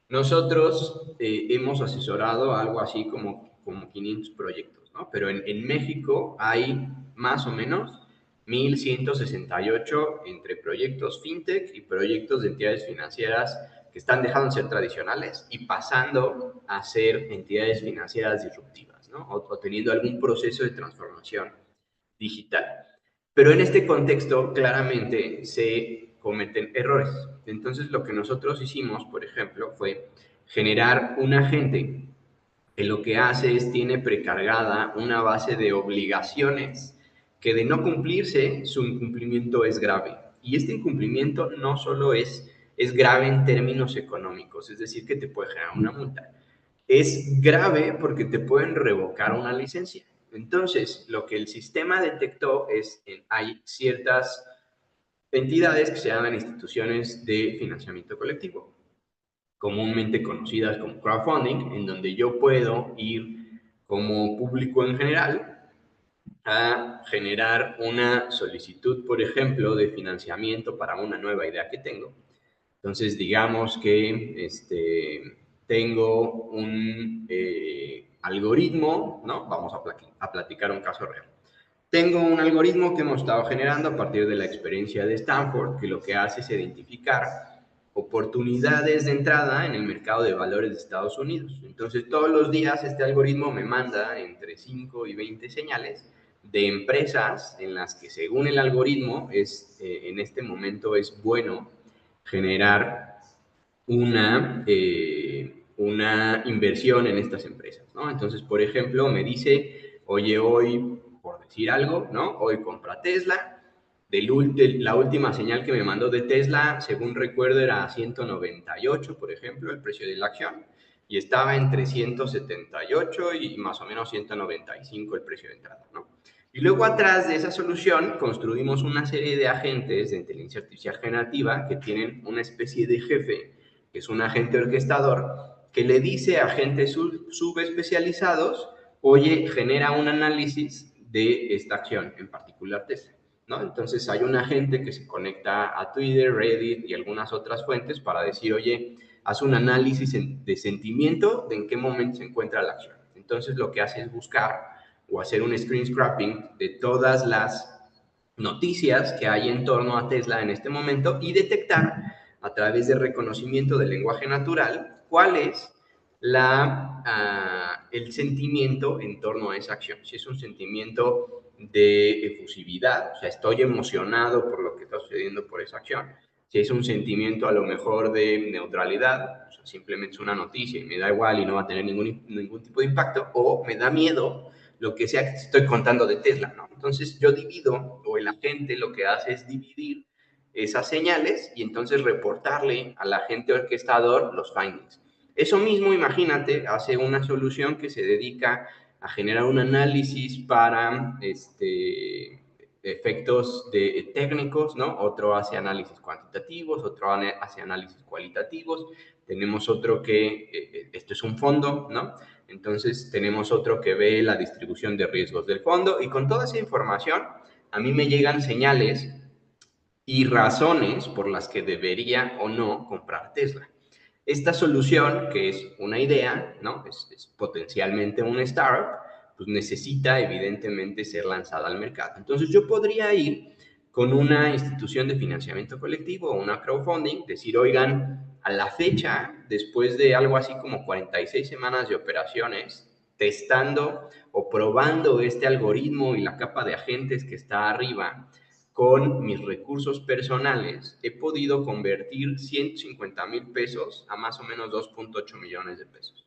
Nosotros hemos asesorado algo así como 500 proyectos, ¿no? Pero en México hay más o menos 1,168 entre proyectos fintech y proyectos de entidades financieras que están dejando de ser tradicionales y pasando a ser entidades financieras disruptivas, ¿no? O teniendo algún proceso de transformación digital. Pero en este contexto claramente se cometen errores. Entonces lo que nosotros hicimos, por ejemplo, fue generar un agente que lo que hace es tiene precargada una base de obligaciones que de no cumplirse, su incumplimiento es grave. Y este incumplimiento no solo es grave en términos económicos, es decir, que te puede generar una multa. Es grave porque te pueden revocar una licencia. Entonces, lo que el sistema detectó es que hay ciertas entidades que se llaman instituciones de financiamiento colectivo, comúnmente conocidas como crowdfunding, en donde yo puedo ir como público en general a generar una solicitud, por ejemplo, de financiamiento para una nueva idea que tengo. Entonces, digamos que tengo un algoritmo, ¿no? Vamos a platicar un caso real. Tengo un algoritmo que hemos estado generando a partir de la experiencia de Stanford, que lo que hace es identificar oportunidades de entrada en el mercado de valores de Estados Unidos. Entonces, todos los días este algoritmo me manda entre 5 y 20 señales de empresas en las que, según el algoritmo, en este momento es bueno generar una inversión en estas empresas, ¿no? Entonces, por ejemplo, me dice, oye, hoy, por decir algo, ¿no? Hoy compra Tesla. La última señal que me mandó de Tesla, según recuerdo, era 198, por ejemplo, el precio de la acción, y estaba entre 178 y más o menos 195 el precio de entrada, ¿no? Y luego atrás de esa solución construimos una serie de agentes de inteligencia artificial generativa que tienen una especie de jefe, que es un agente orquestador, que le dice a agentes subespecializados, oye, genera un análisis de esta acción, en particular Tesla, ¿no? Entonces hay un agente que se conecta a Twitter, Reddit y algunas otras fuentes para decir, oye, haz un análisis de sentimiento de en qué momento se encuentra la acción. Entonces lo que hace es buscar o hacer un screen scrapping de todas las noticias que hay en torno a Tesla en este momento y detectar a través de reconocimiento del lenguaje natural cuál es el sentimiento en torno a esa acción. Si es un sentimiento de efusividad, o sea, estoy emocionado por lo que está sucediendo por esa acción. Si es un sentimiento a lo mejor de neutralidad, o sea, simplemente es una noticia y me da igual y no va a tener ningún tipo de impacto, o me da miedo lo que sea que estoy contando de Tesla, ¿no? Entonces yo divido, o el agente lo que hace es dividir esas señales y entonces reportarle al agente orquestador los findings. Eso mismo, imagínate, hace una solución que se dedica a generar un análisis para efectos técnicos, ¿no? Otro hace análisis cuantitativos, otro hace análisis cualitativos. Tenemos otro que, esto es un fondo, ¿no? Entonces tenemos otro que ve la distribución de riesgos del fondo y con toda esa información a mí me llegan señales y razones por las que debería o no comprar Tesla. Esta solución, que es una idea, ¿no? Es potencialmente una startup, pues necesita evidentemente ser lanzada al mercado. Entonces yo podría ir con una institución de financiamiento colectivo o una crowdfunding, decir, oigan, a la fecha, después de algo así como 46 semanas de operaciones, testando o probando este algoritmo y la capa de agentes que está arriba, con mis recursos personales, he podido convertir 150,000 pesos a más o menos 2.8 millones de pesos.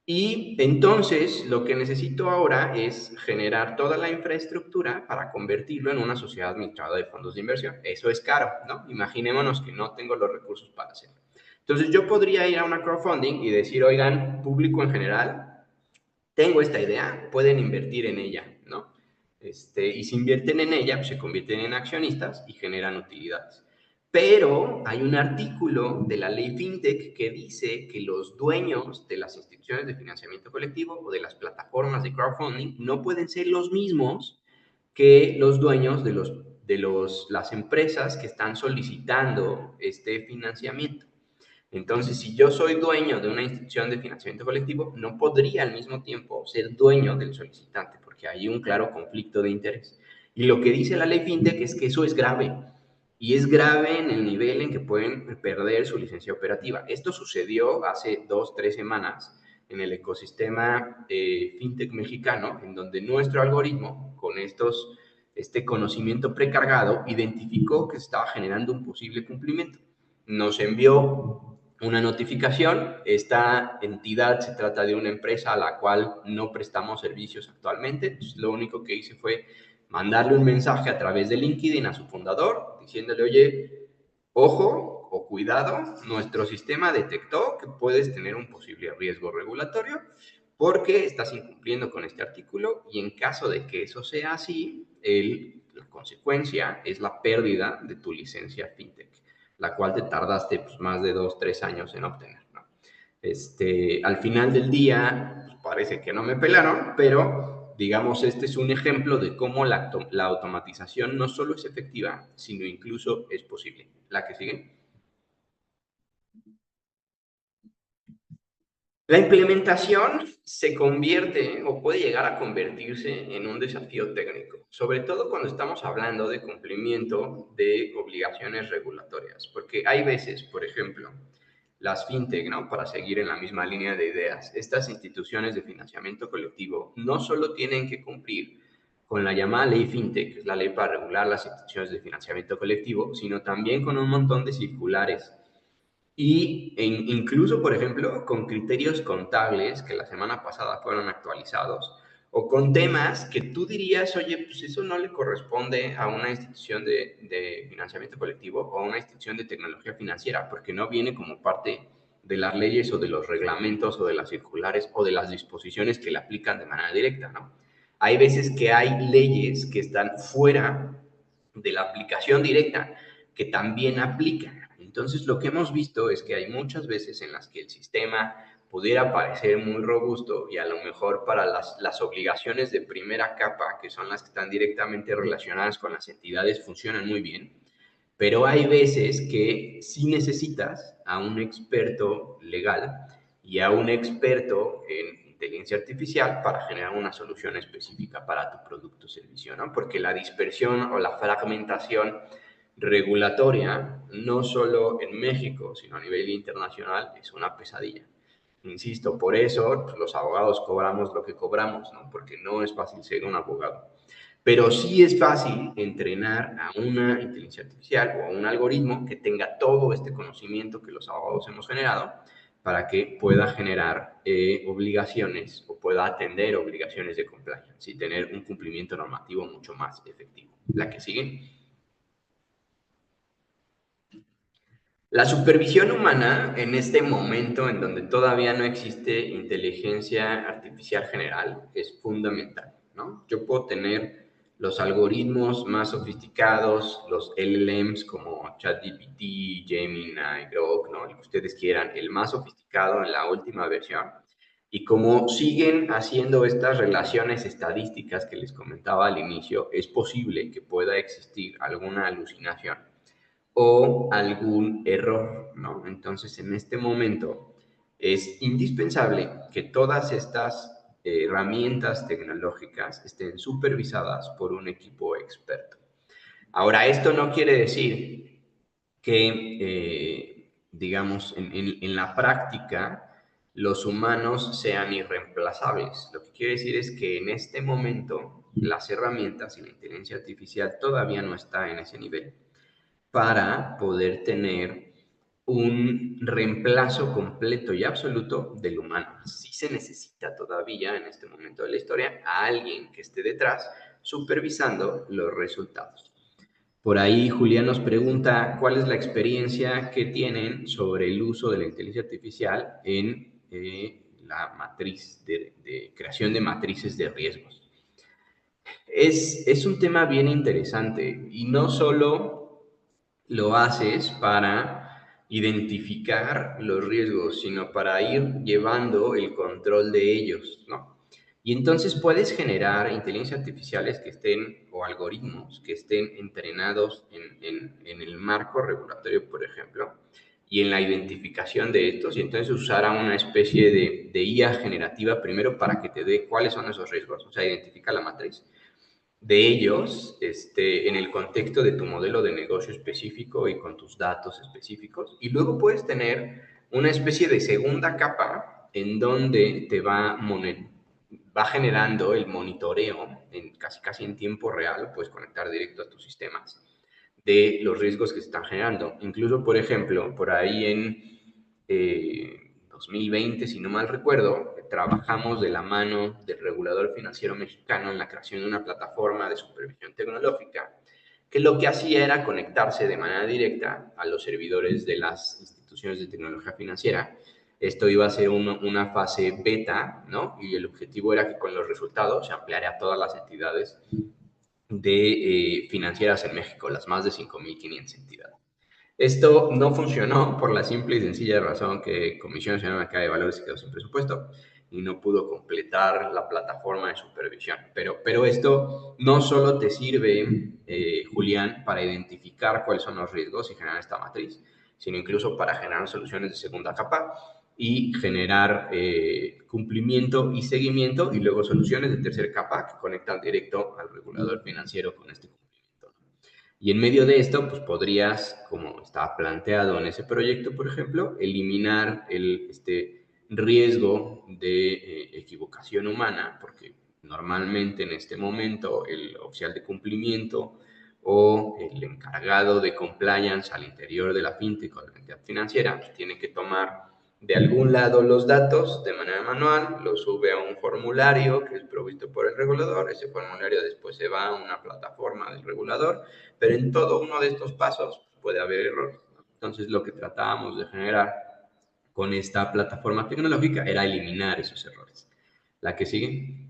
Y entonces lo que necesito ahora es generar toda la infraestructura para convertirlo en una sociedad administrada de fondos de inversión. Eso es caro, ¿no? Imaginémonos que no tengo los recursos para hacerlo. Entonces yo podría ir a una crowdfunding y decir, oigan, público en general, tengo esta idea, pueden invertir en ella, ¿no? Y si invierten en ella, pues se convierten en accionistas y generan utilidades. Pero hay un artículo de la ley FinTech que dice que los dueños de las instituciones de financiamiento colectivo o de las plataformas de crowdfunding no pueden ser los mismos que los dueños de las empresas que están solicitando este financiamiento. Entonces, si yo soy dueño de una institución de financiamiento colectivo, no podría al mismo tiempo ser dueño del solicitante, porque hay un claro conflicto de interés. Y lo que dice la ley FinTech es que eso es grave, y es grave en el nivel en que pueden perder su licencia operativa. Esto sucedió hace 2, 3 semanas en el ecosistema fintech mexicano, en donde nuestro algoritmo, con este conocimiento precargado, identificó que se estaba generando un posible cumplimiento. Nos envió una notificación. Esta entidad se trata de una empresa a la cual no prestamos servicios actualmente. Entonces, lo único que hice fue mandarle un mensaje a través de LinkedIn a su fundador diciéndole, oye, ojo o cuidado, nuestro sistema detectó que puedes tener un posible riesgo regulatorio porque estás incumpliendo con este artículo, y en caso de que eso sea así, la consecuencia es la pérdida de tu licencia fintech, la cual te tardaste pues, más de 2, 3 años en obtener, ¿no? Al final del día, pues, parece que no me pelaron, pero digamos, este es un ejemplo de cómo la automatización no solo es efectiva, sino incluso es posible. ¿La que sigue? La implementación se convierte o puede llegar a convertirse en un desafío técnico, sobre todo cuando estamos hablando de cumplimiento de obligaciones regulatorias, porque hay veces, por ejemplo, las fintech, ¿no? Para seguir en la misma línea de ideas, estas instituciones de financiamiento colectivo no solo tienen que cumplir con la llamada ley fintech, que es la ley para regular las instituciones de financiamiento colectivo, sino también con un montón de circulares y incluso, por ejemplo, con criterios contables que la semana pasada fueron actualizados, o con temas que tú dirías, oye, pues eso no le corresponde a una institución de financiamiento colectivo o a una institución de tecnología financiera, porque no viene como parte de las leyes o de los reglamentos o de las circulares o de las disposiciones que le aplican de manera directa, ¿no? Hay veces que hay leyes que están fuera de la aplicación directa, que también aplican. Entonces, lo que hemos visto es que hay muchas veces en las que el sistema pudiera parecer muy robusto y a lo mejor para las obligaciones de primera capa, que son las que están directamente relacionadas con las entidades, funcionan muy bien, pero hay veces que sí necesitas a un experto legal y a un experto en inteligencia artificial para generar una solución específica para tu producto o servicio, ¿no? Porque la dispersión o la fragmentación regulatoria, no solo en México, sino a nivel internacional, es una pesadilla. Insisto, por eso pues, los abogados cobramos lo que cobramos, ¿no? Porque no es fácil ser un abogado. Pero sí es fácil entrenar a una inteligencia artificial o a un algoritmo que tenga todo este conocimiento que los abogados hemos generado para que pueda generar obligaciones o pueda atender obligaciones de compliance y tener un cumplimiento normativo mucho más efectivo. La que sigue. La supervisión humana en este momento en donde todavía no existe inteligencia artificial general es fundamental, ¿no? Yo puedo tener los algoritmos más sofisticados, los LLMs como ChatGPT, Gemini, Grok, ¿no? El que ustedes quieran, el más sofisticado en la última versión. Y como siguen haciendo estas relaciones estadísticas que les comentaba al inicio, es posible que pueda existir alguna alucinación o algún error, ¿no? Entonces, en este momento es indispensable que todas estas herramientas tecnológicas estén supervisadas por un equipo experto. Ahora, esto no quiere decir que, digamos, en la práctica los humanos sean irreemplazables. Lo que quiere decir es que en este momento las herramientas y la inteligencia artificial todavía no está en ese nivel para poder tener un reemplazo completo y absoluto del humano. Sí se necesita todavía en este momento de la historia a alguien que esté detrás supervisando los resultados. Por ahí Julián nos pregunta cuál es la experiencia que tienen sobre el uso de la inteligencia artificial en la matriz de creación de matrices de riesgos. Es un tema bien interesante y no solo lo haces para identificar los riesgos, sino para ir llevando el control de ellos, ¿no? Y entonces puedes generar inteligencias artificiales que estén, o algoritmos que estén entrenados en el marco regulatorio, por ejemplo, y en la identificación de estos, y entonces usar a una especie de IA generativa primero para que te dé cuáles son esos riesgos, o sea, identifica la matriz, de ellos en el contexto de tu modelo de negocio específico y con tus datos específicos. Y luego puedes tener una especie de segunda capa en donde va generando el monitoreo casi en tiempo real, puedes conectar directo a tus sistemas de los riesgos que se están generando. Incluso, por ejemplo, por ahí en 2020, si no mal recuerdo, trabajamos de la mano del regulador financiero mexicano en la creación de una plataforma de supervisión tecnológica que lo que hacía era conectarse de manera directa a los servidores de las instituciones de tecnología financiera. Esto iba a ser una fase beta, ¿no? Y el objetivo era que con los resultados se ampliara a todas las entidades financieras en México, las más de 5.500 entidades. Esto no funcionó por la simple y sencilla razón que Comisión Nacional de Mercado de Valores se quedó sin presupuesto y no pudo completar la plataforma de supervisión. Pero esto no solo te sirve, Julián, para identificar cuáles son los riesgos y generar esta matriz, sino incluso para generar soluciones de segunda capa y generar cumplimiento y seguimiento y luego soluciones de tercera capa que conectan directo al regulador financiero con este cumplimiento. Y en medio de esto, pues podrías, como estaba planteado en ese proyecto, por ejemplo, eliminar este riesgo de equivocación humana, porque normalmente en este momento el oficial de cumplimiento o el encargado de compliance al interior de la fintech o de la entidad financiera pues, tiene que tomar de algún lado los datos de manera manual, los sube a un formulario que es provisto por el regulador, ese formulario después se va a una plataforma del regulador, pero en todo uno de estos pasos puede haber errores. Entonces, lo que tratábamos de generar con esta plataforma tecnológica era eliminar esos errores. ¿La que sigue?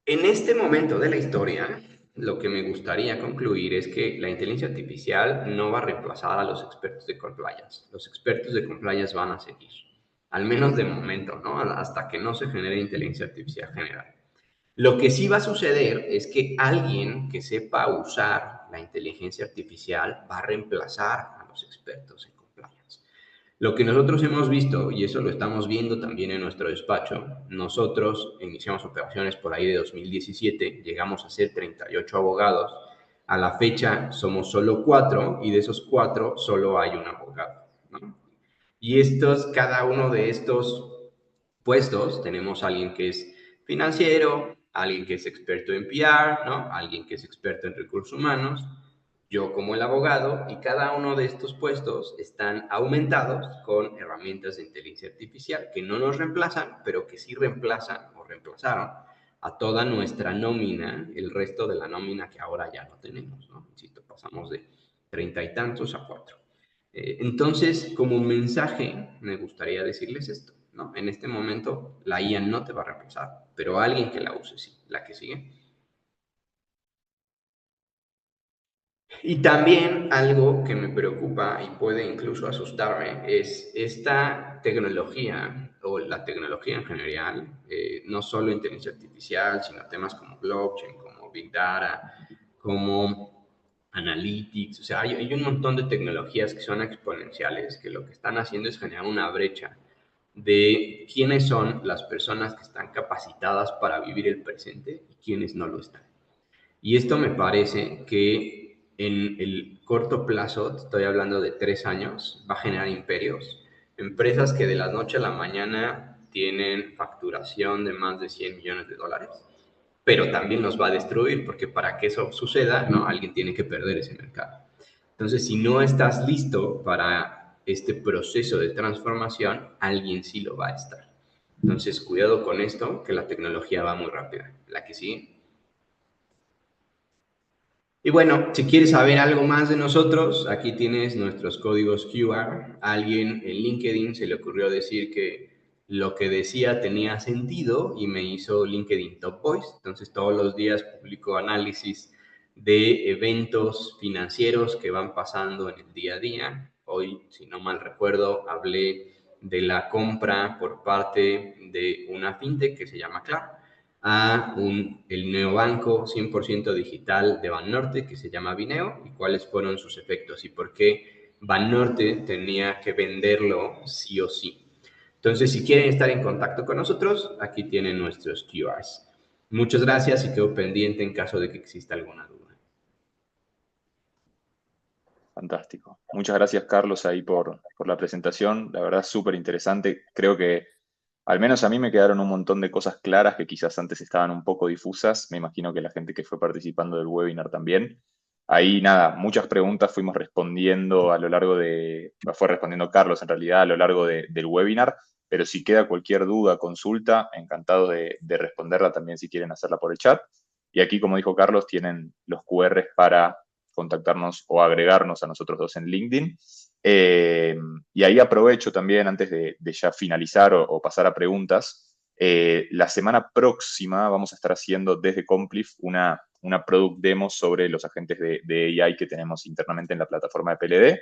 En este momento de la historia, lo que me gustaría concluir es que la inteligencia artificial no va a reemplazar a los expertos de compliance. Los expertos de compliance van a seguir, al menos de momento, ¿no? Hasta que no se genere inteligencia artificial general. Lo que sí va a suceder es que alguien que sepa usar la inteligencia artificial va a reemplazar a los expertos en compliance. Lo que nosotros hemos visto, y eso lo estamos viendo también en nuestro despacho, nosotros iniciamos operaciones por ahí de 2017, llegamos a ser 38 abogados, a la fecha somos solo 4 y de esos 4 solo hay un abogado, ¿no? Y cada uno de estos puestos, tenemos a alguien que es financiero, alguien que es experto en PR, ¿no? Alguien que es experto en recursos humanos, yo como el abogado, y cada uno de estos puestos están aumentados con herramientas de inteligencia artificial que no nos reemplazan, pero que sí reemplazan o reemplazaron a toda nuestra nómina, el resto de la nómina que ahora ya no tenemos, ¿no? Insisto, pasamos de 30 y tantos a 4. Entonces, como mensaje, me gustaría decirles esto, ¿no? En este momento, la IA no te va a reemplazar, pero alguien que la use, sí. La que sigue. Y también algo que me preocupa y puede incluso asustarme es esta tecnología o la tecnología en general, no solo inteligencia artificial, sino temas como blockchain, como big data, como analytics, o sea, hay un montón de tecnologías que son exponenciales, que lo que están haciendo es generar una brecha de quiénes son las personas que están capacitadas para vivir el presente y quiénes no lo están. Y esto me parece que en el corto plazo, estoy hablando de 3 años, va a generar imperios. Empresas que de la noche a la mañana tienen facturación de más de 100 millones de dólares, pero también los va a destruir, porque para que eso suceda, ¿no? Alguien tiene que perder ese mercado. Entonces, si no estás listo para este proceso de transformación, alguien sí lo va a estar. Entonces, cuidado con esto, que la tecnología va muy rápida. La que sigue. Y bueno, si quieres saber algo más de nosotros, aquí tienes nuestros códigos QR. A alguien en LinkedIn se le ocurrió decir que lo que decía tenía sentido y me hizo LinkedIn Top Voice. Entonces todos los días publico análisis de eventos financieros que van pasando en el día a día. Hoy, si no mal recuerdo, hablé de la compra por parte de una fintech que se llama Claro a el neobanco 100% digital de Banorte que se llama Bineo y cuáles fueron sus efectos y por qué Banorte tenía que venderlo sí o sí. Entonces, si quieren estar en contacto con nosotros, aquí tienen nuestros QRs. Muchas gracias y quedo pendiente en caso de que exista alguna duda. Fantástico. Muchas gracias, Carlos, ahí por la presentación. La verdad, súper interesante. Creo que al menos a mí me quedaron un montón de cosas claras que quizás antes estaban un poco difusas. Me imagino que la gente que fue participando del webinar también. Ahí nada, muchas preguntas fuimos respondiendo a lo largo fue respondiendo Carlos en realidad a lo largo del webinar, pero si queda cualquier duda, consulta, encantados de responderla también si quieren hacerla por el chat. Y aquí, como dijo Carlos, tienen los QRs para contactarnos o agregarnos a nosotros dos en LinkedIn. Y ahí aprovecho también, antes de ya finalizar o pasar a preguntas, la semana próxima vamos a estar haciendo desde Complif una product demo sobre los agentes de AI que tenemos internamente en la plataforma de PLD.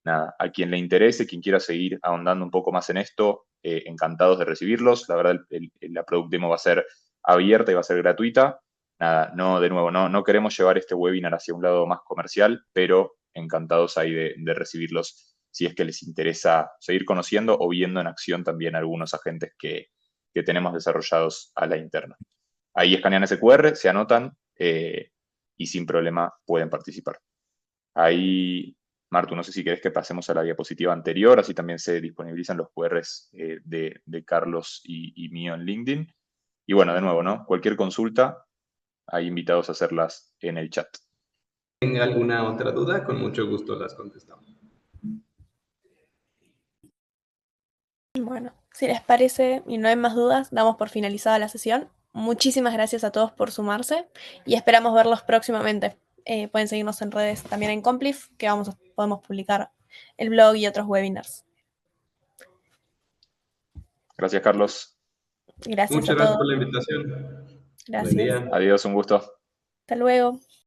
Nada, a quien le interese, quien quiera seguir ahondando un poco más en esto, encantados de recibirlos. La verdad, la product demo va a ser abierta y va a ser gratuita. Nada, no, de nuevo, no queremos llevar este webinar hacia un lado más comercial, pero encantados ahí de recibirlos si es que les interesa seguir conociendo o viendo en acción también algunos agentes que tenemos desarrollados a la interna. Ahí escanean ese QR, se anotan y sin problema pueden participar. Ahí, Martu, no sé si querés que pasemos a la diapositiva anterior, así también se disponibilizan los QRs de Carlos y mío en LinkedIn. Y bueno, de nuevo, ¿no? Cualquier consulta, hay invitados a hacerlas en el chat. Si tenga alguna otra duda, con mucho gusto las contestamos. Bueno, si les parece y no hay más dudas, damos por finalizada la sesión. Muchísimas gracias a todos por sumarse y esperamos verlos próximamente. Pueden seguirnos en redes también en Complif, que podemos publicar el blog y otros webinars. Gracias, Carlos. Gracias Muchas a gracias todos. por la invitación. Buen Gracias. día. Adiós, un gusto. Hasta luego.